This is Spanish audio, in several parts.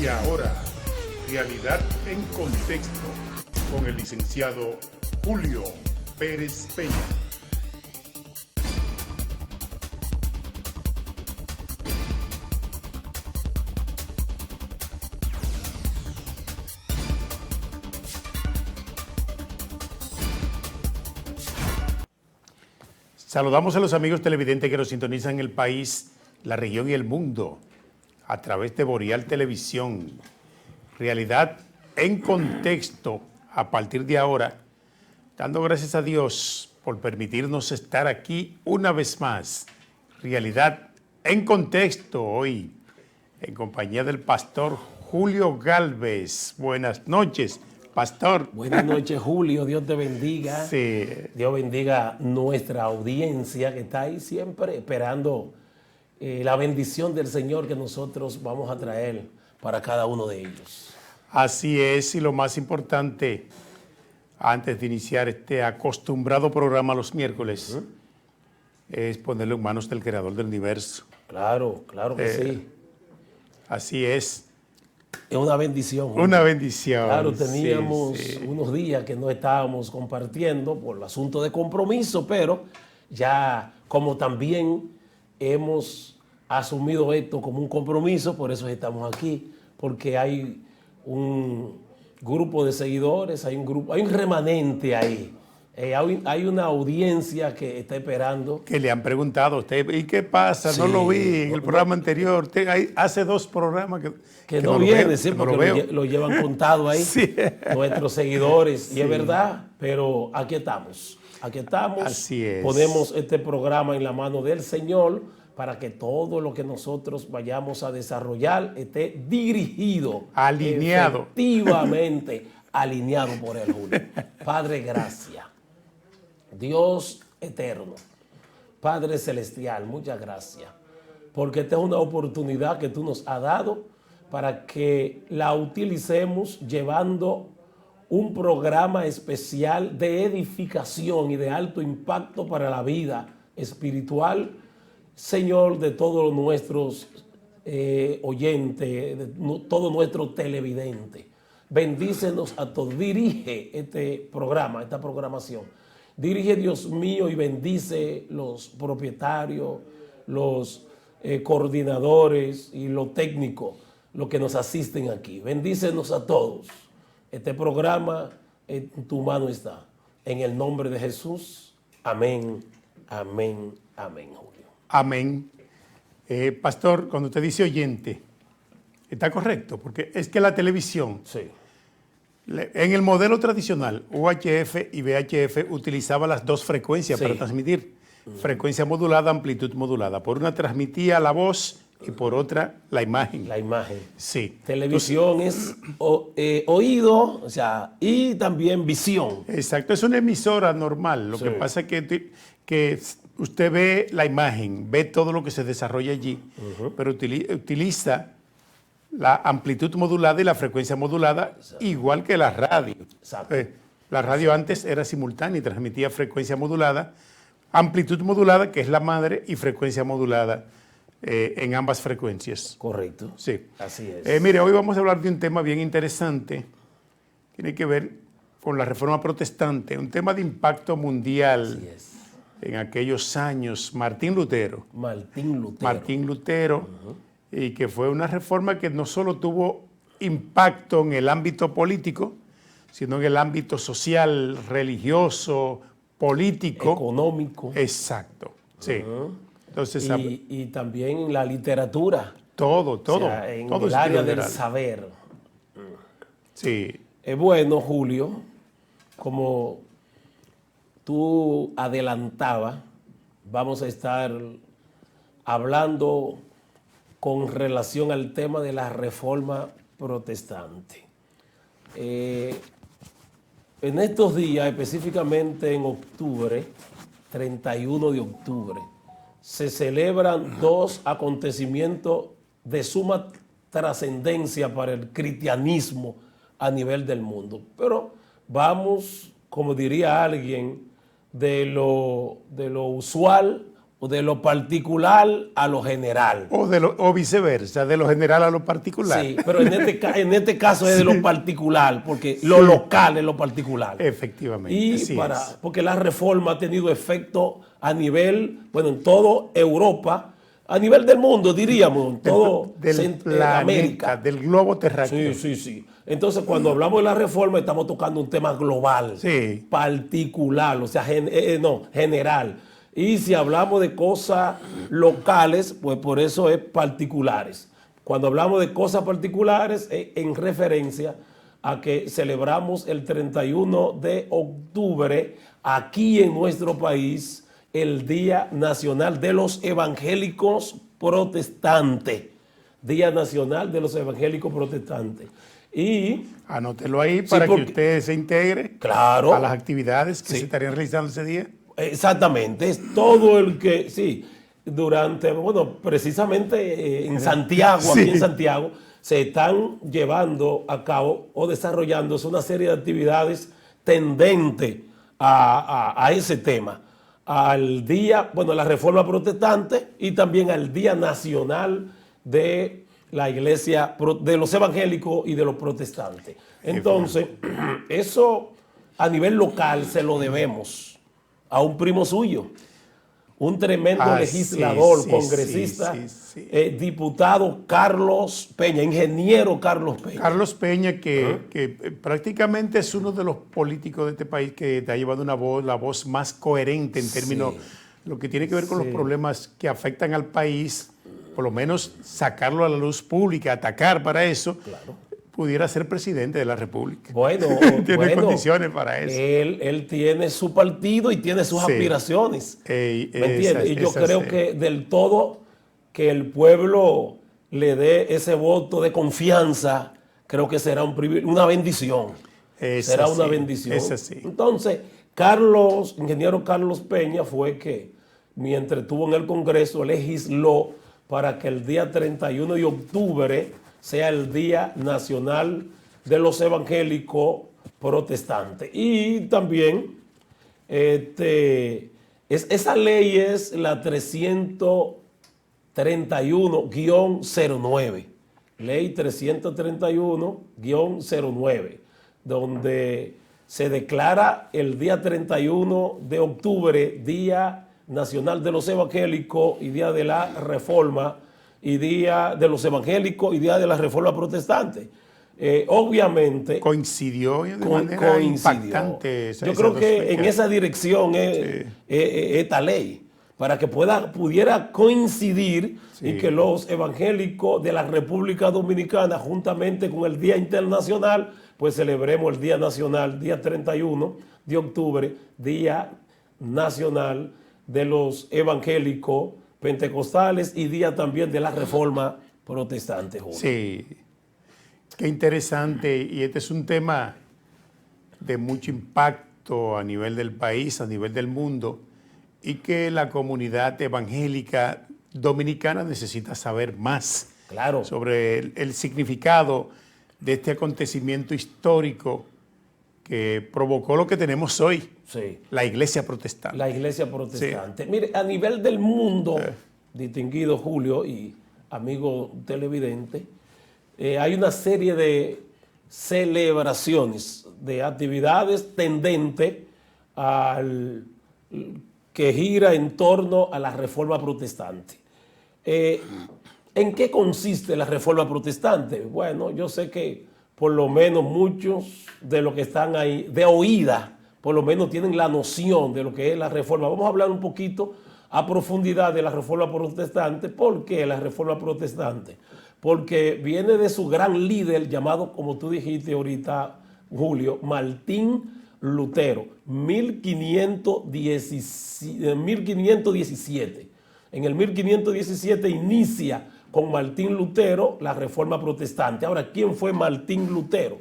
Y ahora, Realidad en Contexto, con el licenciado Julio Pérez Peña. Saludamos a los amigos televidentes que nos sintonizan en el país, la región y el mundo a través de Boreal Televisión. Realidad en Contexto, a partir de ahora, dando gracias a Dios por permitirnos estar aquí una vez más. Realidad en Contexto, hoy en compañía del pastor Julio Galvez. Buenas noches, pastor. Buenas noches, Julio. Dios te bendiga. Sí. Dios bendiga nuestra audiencia que está ahí siempre esperando la bendición del Señor que nosotros vamos a traer para cada uno de ellos. Así es, y lo más importante, antes de iniciar este acostumbrado programa los miércoles, es ponerlo en manos del Creador del Universo. Claro, claro que sí. Así es. Es una bendición, Julio. Una bendición. Claro, teníamos sí. unos días que no estábamos compartiendo por el asunto de compromiso, pero ya como también hemos asumido esto como un compromiso, por eso estamos aquí, porque hay un grupo de seguidores, hay un remanente ahí. Hay una audiencia que está esperando. Que le han preguntado a usted, ¿y qué pasa? Sí, no lo vi en el programa anterior. Hace 2 programas que no viene, sí, porque lo llevan contado ahí, sí. Nuestros seguidores, sí. Y es verdad, pero aquí estamos. Así es. Ponemos este programa en la mano del Señor para que todo lo que nosotros vayamos a desarrollar esté dirigido, alineado, efectivamente alineado por él, Julio. Padre, gracias. Dios eterno, Padre celestial, muchas gracias, porque esta es una oportunidad que tú nos has dado para que la utilicemos llevando un programa especial de edificación y de alto impacto para la vida espiritual, Señor, de todos nuestros oyentes, de todos nuestros televidentes. Bendícenos a todos. Dirige este programa, esta programación. Dirige, Dios mío, y bendice los propietarios, los coordinadores y los técnicos, los que nos asisten aquí. Bendícenos a todos. Este programa en tu mano está. En el nombre de Jesús. Amén, amén, amén, Julio. Amén. Pastor, cuando usted dice oyente, está correcto, porque es que la televisión, sí, en el modelo tradicional, UHF y VHF utilizaba las 2 frecuencias para transmitir. Frecuencia modulada, amplitud modulada. Por una transmitía la voz y por otra la imagen. La imagen. Sí. Televisión es oído, o sea, y también visión. Exacto, es una emisora normal. Lo que pasa es que usted ve la imagen, ve todo lo que se desarrolla allí, pero utiliza la amplitud modulada y la frecuencia modulada, igual que la radio. La radio antes era simultánea y transmitía frecuencia modulada, amplitud modulada, que es la madre, y frecuencia modulada en ambas frecuencias. Correcto. Sí. Así es. Mire, hoy vamos a hablar de un tema bien interesante. Tiene que ver con la Reforma Protestante, un tema de impacto mundial. Así es. En aquellos años, Martín Lutero, y que fue una reforma que no solo tuvo impacto en el ámbito político, sino en el ámbito social, religioso, político. Económico. Exacto, sí. Entonces, y también en la literatura. Todo. O sea, en el área del saber. Sí. Es bueno, Julio, como tú adelantabas, vamos a estar hablando con relación al tema de la Reforma Protestante. En estos días, específicamente en octubre, 31 de octubre, se celebran 2 acontecimientos de suma trascendencia para el cristianismo a nivel del mundo. Pero vamos, como diría alguien, de lo usual o de lo particular a lo general. O viceversa, de lo general a lo particular. Sí, pero en este caso es de lo particular, porque lo local es lo particular. Efectivamente. Y porque la reforma ha tenido efecto a nivel, bueno, en toda Europa, a nivel del mundo, diríamos, en todo del planeta, América. del globo terráqueo. Sí. Entonces, cuando hablamos de la reforma, estamos tocando un tema global, particular, o sea, general. Y si hablamos de cosas locales, pues por eso es particulares. Cuando hablamos de cosas particulares, es en referencia a que celebramos el 31 de octubre aquí en nuestro país el Día Nacional de los Evangélicos Protestantes. Día Nacional de los Evangélicos Protestantes. Y anótelo ahí para que usted se integre a las actividades que se estarían realizando ese día. Exactamente, es todo el que, precisamente en Santiago, aquí en Santiago, se están llevando a cabo o desarrollándose una serie de actividades tendentes a ese tema, al día, la reforma protestante y también al Día Nacional de la Iglesia, de los evangélicos y de los protestantes. Entonces, eso a nivel local se lo debemos a un primo suyo, un tremendo legislador, congresista, diputado Carlos Peña, ingeniero Carlos Peña. Carlos Peña, que prácticamente es uno de los políticos de este país que te ha llevado la voz más coherente en términos, lo que tiene que ver con los problemas que afectan al país, por lo menos sacarlo a la luz pública, atacar para eso. Pudiera ser presidente de la República. Tiene condiciones para eso. Él tiene su partido y tiene sus aspiraciones. ¿Me entiendes? Y yo creo que del todo que el pueblo le dé ese voto de confianza, creo que será una bendición. Será una bendición. Entonces, ingeniero Carlos Peña fue que, mientras estuvo en el Congreso, legisló para que el día 31 de octubre sea el Día Nacional de los Evangélicos Protestantes. Y también esa ley es la 331-09, ley 331-09, donde se declara el día 31 de octubre Día Nacional de los Evangélicos y Día de la Reforma y Día de los Evangélicos y Día de la Reforma Protestante. Obviamente coincidió de manera impactante. Yo creo que en esa dirección es esta ley, para que pudiera coincidir y que los evangélicos de la República Dominicana, juntamente con el Día Internacional, pues celebremos el Día Nacional, día 31 de octubre, Día Nacional de los Evangélicos Pentecostales y día también de la Reforma Protestante. Julio. Sí, qué interesante, y este es un tema de mucho impacto a nivel del país, a nivel del mundo, y que la comunidad evangélica dominicana necesita saber más sobre el significado de este acontecimiento histórico que provocó lo que tenemos hoy, la Iglesia Protestante. La Iglesia Protestante. Mire, a nivel del mundo, distinguido Julio y amigo televidente, hay una serie de celebraciones, de actividades tendentes que gira en torno a la Reforma Protestante. ¿En qué consiste la Reforma Protestante? Bueno, yo sé que por lo menos muchos de los que están ahí, de oída, por lo menos tienen la noción de lo que es la Reforma. Vamos a hablar un poquito a profundidad de la Reforma Protestante. ¿Por qué la Reforma Protestante? Porque viene de su gran líder llamado, como tú dijiste ahorita, Julio, Martín Lutero, 1517. En el 1517 inicia con Martín Lutero la Reforma Protestante. Ahora, ¿quién fue Martín Lutero?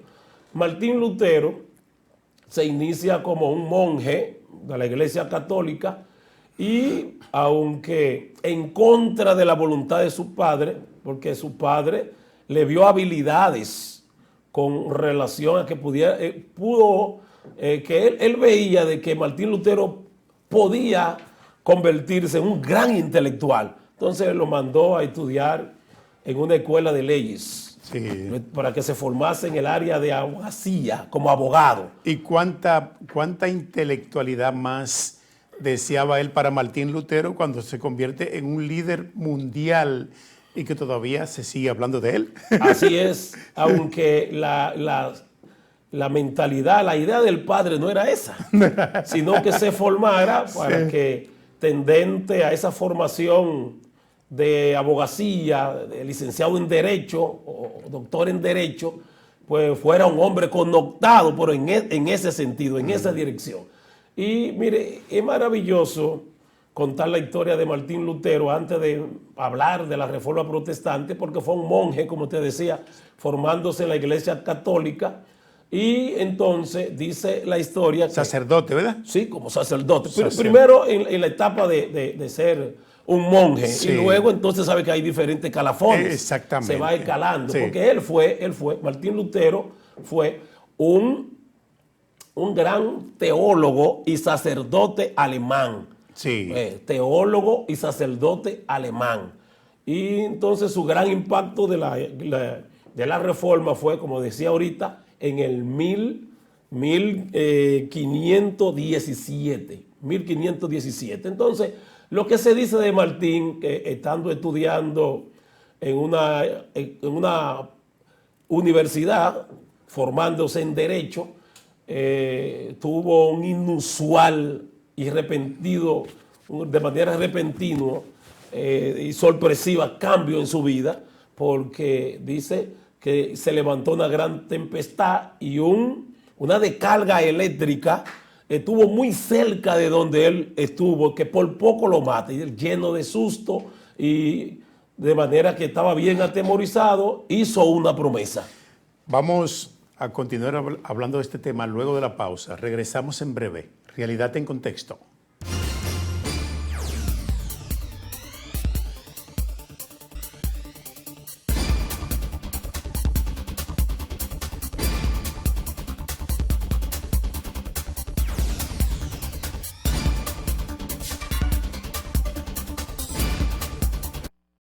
Martín Lutero se inicia como un monje de la Iglesia Católica y, aunque en contra de la voluntad de su padre, porque su padre le vio habilidades con relación a que él veía de que Martín Lutero podía convertirse en un gran intelectual. Entonces lo mandó a estudiar en una escuela de leyes, Sí. para que se formase en el área de abogacía como abogado. ¿Y cuánta intelectualidad más deseaba él para Martín Lutero cuando se convierte en un líder mundial y que todavía se sigue hablando de él? Así es, aunque la mentalidad, la idea del padre no era esa, sino que se formara para que, tendente a esa formación de abogacía, de licenciado en Derecho o doctor en Derecho, pues fuera un hombre connotado, pero en ese sentido, en esa dirección. Y mire, es maravilloso contar la historia de Martín Lutero antes de hablar de la Reforma Protestante, porque fue un monje, como te decía, formándose en la Iglesia Católica. Y entonces dice la historia que, Sacerdote, ¿verdad? sí, como sacerdote. Primero en la etapa de ser un monje, Sí. y luego entonces sabe que hay diferentes calafones. Exactamente. Se va escalando, Sí. porque Martín Lutero fue un gran teólogo y sacerdote alemán. Sí. Teólogo y sacerdote alemán. Y entonces su gran impacto de la Reforma fue, como decía ahorita, en el 1517. Entonces, lo que se dice de Martín, que estando estudiando en una universidad, formándose en Derecho, tuvo un inusual y repentino, de manera repentina y sorpresiva cambio en su vida, porque dice que se levantó una gran tempestad y una descarga eléctrica estuvo muy cerca de donde él estuvo, que por poco lo mata, y él, lleno de susto y de manera que estaba bien atemorizado, hizo una promesa. Vamos a continuar hablando de este tema luego de la pausa. Regresamos en breve. Realidad en contexto.